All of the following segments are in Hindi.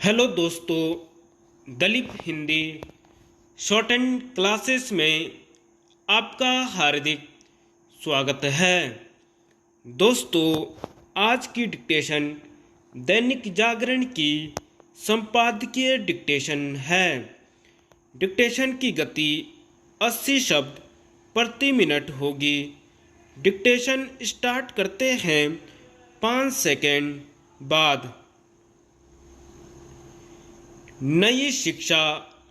हेलो दोस्तों, Dalip Hindi short and classes में आपका हार्दिक स्वागत है। दोस्तों, आज की डिक्टेशन दैनिक जागरण की संपादकीय डिक्टेशन है। डिक्टेशन की गति 80 शब्द प्रति मिनट होगी। डिक्टेशन स्टार्ट करते हैं 5 सेकंड बाद। नई शिक्षा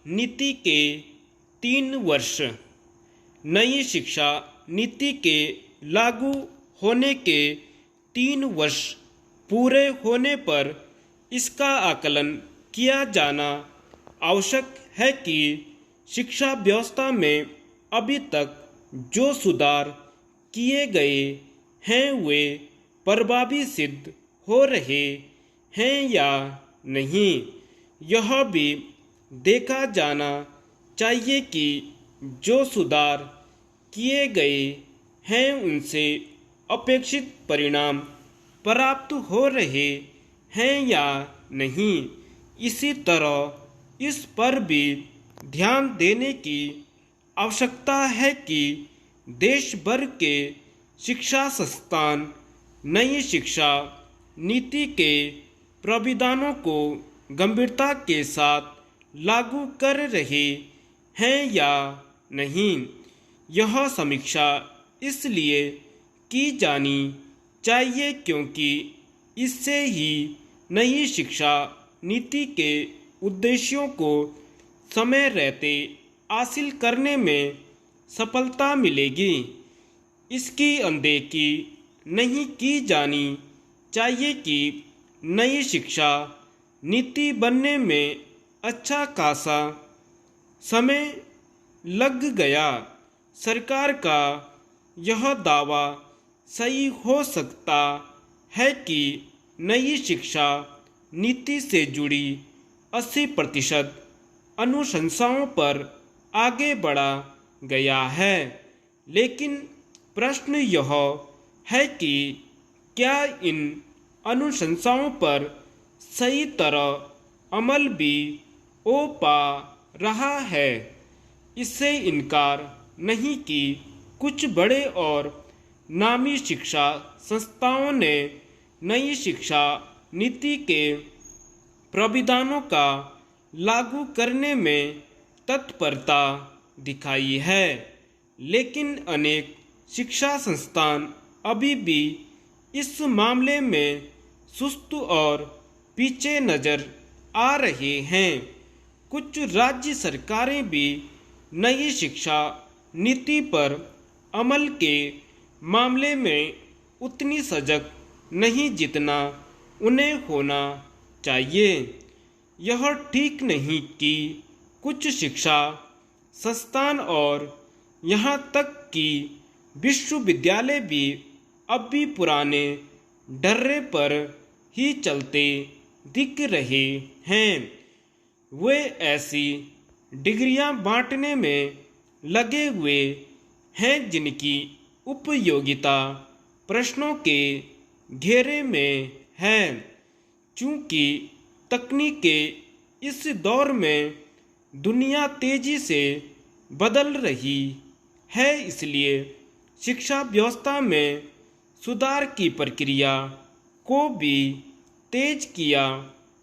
नीति के 3 वर्ष। नई शिक्षा नीति के लागू होने के 3 वर्ष पूरे होने पर इसका आकलन किया जाना आवश्यक है कि शिक्षा व्यवस्था में अभी तक जो सुधार किए गए हैं वे प्रभावी सिद्ध हो रहे हैं या नहीं। यह भी देखा जाना चाहिए कि जो सुधार किए गए हैं उनसे अपेक्षित परिणाम प्राप्त हो रहे हैं या नहीं। इसी तरह इस पर भी ध्यान देने की आवश्यकता है कि देश भर के शिक्षा संस्थान नई शिक्षा नीति के प्राविधानों को गंभीरता के साथ लागू कर रहे हैं या नहीं। यह समीक्षा इसलिए की जानी चाहिए क्योंकि इससे ही नई शिक्षा नीति के उद्देश्यों को समय रहते हासिल करने में सफलता मिलेगी। इसकी अनदेखी नहीं की जानी चाहिए कि नई शिक्षा नीति बनने में अच्छा खासा समय लग गया। सरकार का यह दावा सही हो सकता है कि नई शिक्षा नीति से जुड़ी 80% अनुशंसाओं पर आगे बढ़ा गया है, लेकिन प्रश्न यह है कि क्या इन अनुशंसाओं पर सही तरह अमल भी हो पा रहा है। इससे इनकार नहीं कि कुछ बड़े और नामी शिक्षा संस्थाओं ने नई शिक्षा नीति के प्राविधानों का लागू करने में तत्परता दिखाई है, लेकिन अनेक शिक्षा संस्थान अभी भी इस मामले में सुस्त और पीछे नजर आ रहे हैं। कुछ राज्य सरकारें भी नई शिक्षा नीति पर अमल के मामले में उतनी सजग नहीं जितना उन्हें होना चाहिए। यह ठीक नहीं कि कुछ शिक्षा संस्थान और यहाँ तक कि विश्वविद्यालय भी अब भी पुराने ढर्रे पर ही चलते दिख रहे हैं। वे ऐसी डिग्रियां बांटने में लगे हुए हैं जिनकी उपयोगिता प्रश्नों के घेरे में है। चूंकि तकनीक के इस दौर में दुनिया तेजी से बदल रही है, इसलिए शिक्षा व्यवस्था में सुधार की प्रक्रिया को भी तेज किया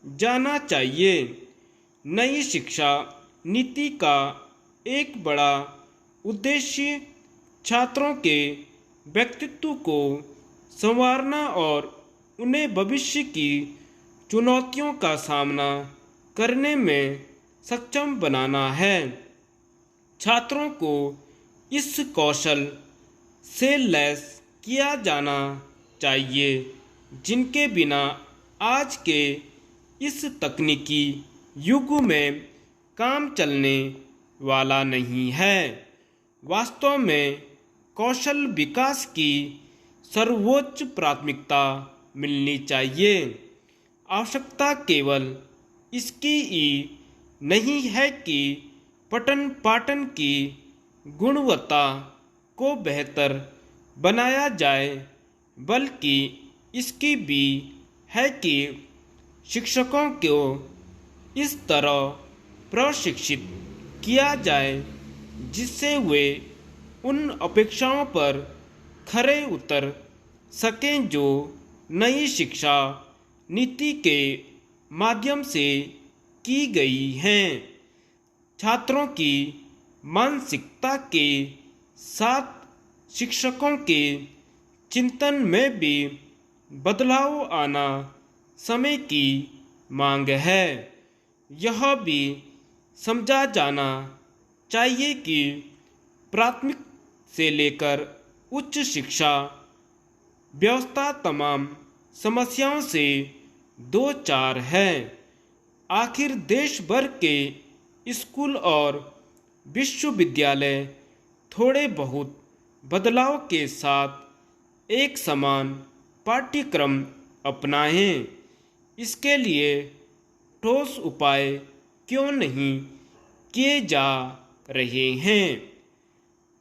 जाना चाहिए। नई शिक्षा नीति का एक बड़ा उद्देश्य छात्रों के व्यक्तित्व को संवारना और उन्हें भविष्य की चुनौतियों का सामना करने में सक्षम बनाना है। छात्रों को इस कौशल से लैस किया जाना चाहिए जिनके बिना आज के इस तकनीकी युग में काम चलने वाला नहीं है। वास्तव में कौशल विकास की सर्वोच्च प्राथमिकता मिलनी चाहिए। आवश्यकता केवल इसकी ही नहीं है कि पठन पाठन की गुणवत्ता को बेहतर बनाया जाए, बल्कि इसकी भी है कि शिक्षकों को इस तरह प्रशिक्षित किया जाए जिससे वे उन अपेक्षाओं पर खरे उतर सकें जो नई शिक्षा नीति के माध्यम से की गई हैं। छात्रों की मानसिकता के साथ शिक्षकों के चिंतन में भी बदलाव आना समय की मांग है। यह भी समझा जाना चाहिए कि प्राथमिक से लेकर उच्च शिक्षा व्यवस्था तमाम समस्याओं से दो चार है। आखिर देश भर के स्कूल और विश्वविद्यालय थोड़े बहुत बदलाव के साथ एक समान पाठ्यक्रम अपनाएं। इसके लिए ठोस उपाय क्यों नहीं किए जा रहे हैं?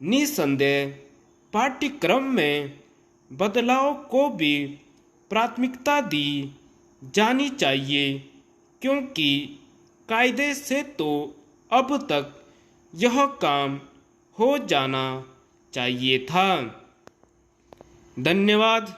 निसंदेह पाठ्यक्रम में बदलाव को भी प्राथमिकता दी जानी चाहिए, क्योंकि कायदे से तो अब तक यह काम हो जाना चाहिए था। धन्यवाद।